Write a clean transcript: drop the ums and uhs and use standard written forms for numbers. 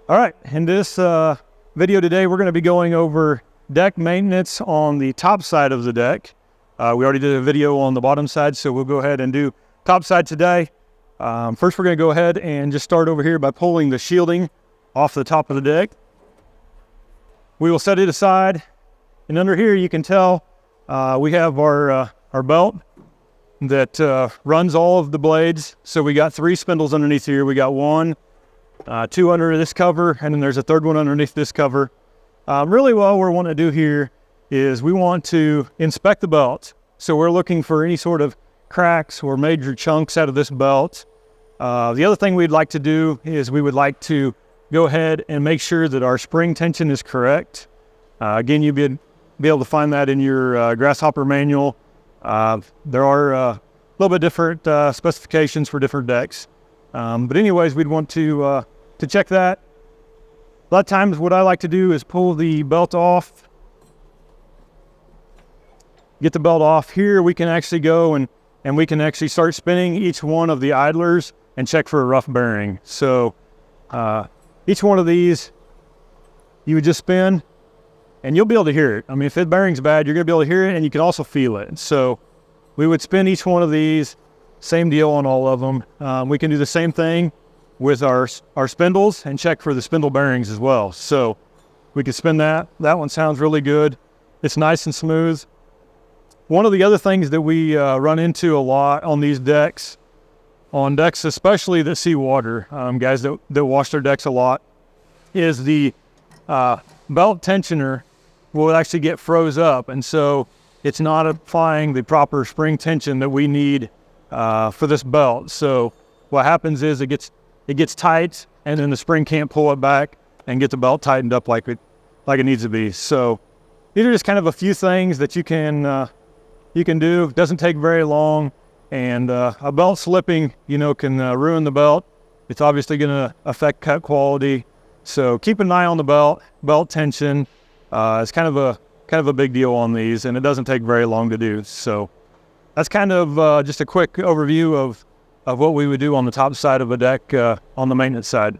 All right, in this video today, we're going to be going over deck maintenance on the top side of the deck. We already did a video on the bottom side, so we'll go ahead and do top side today. First, we're going to go ahead and just start over here by pulling the shielding off the top of the deck. We will set it aside, and under here you can tell we have our belt that runs all of the blades. So we got 3 spindles underneath here. We got 1, 2 under this cover, and then there's a 3rd one underneath this cover. Really what we're wanting to do here is we want to inspect the belt. So we're looking for any sort of cracks or major chunks out of this belt. The other thing we'd like to do is we would like to go ahead and make sure that our spring tension is correct. Again, you'll be able to find that in your Grasshopper manual. There are a little bit different specifications for different decks. But anyways, we'd want to check that. A lot of times what I like to do is pull the belt off. Get the belt off. Here we can actually go and we can actually start spinning each one of the idlers and check for a rough bearing. So each one of these you would just spin and you'll be able to hear it. I mean, if the bearing's bad, you're going to be able to hear it, and you can also feel it. So we would spin each one of these. Same deal on all of them. We can do the same thing with our spindles and check for the spindle bearings as well. So we can spin that. That one sounds really good. It's nice and smooth. One of the other things that we run into a lot on these decks, on decks especially that see water, guys that wash their decks a lot, is the belt tensioner will actually get froze up, and so it's not applying the proper spring tension that we need for this belt. So what happens is it gets tight, and then the spring can't pull it back and get the belt tightened up like it needs to be. So these are just kind of a few things that you can do. It doesn't take very long, and a belt slipping, can ruin the belt. It's obviously going to affect cut quality. So keep an eye on the belt tension. It's kind of a big deal on these, and it doesn't take very long to do. So that's kind of just a quick overview of what we would do on the top side of a deck on the maintenance side.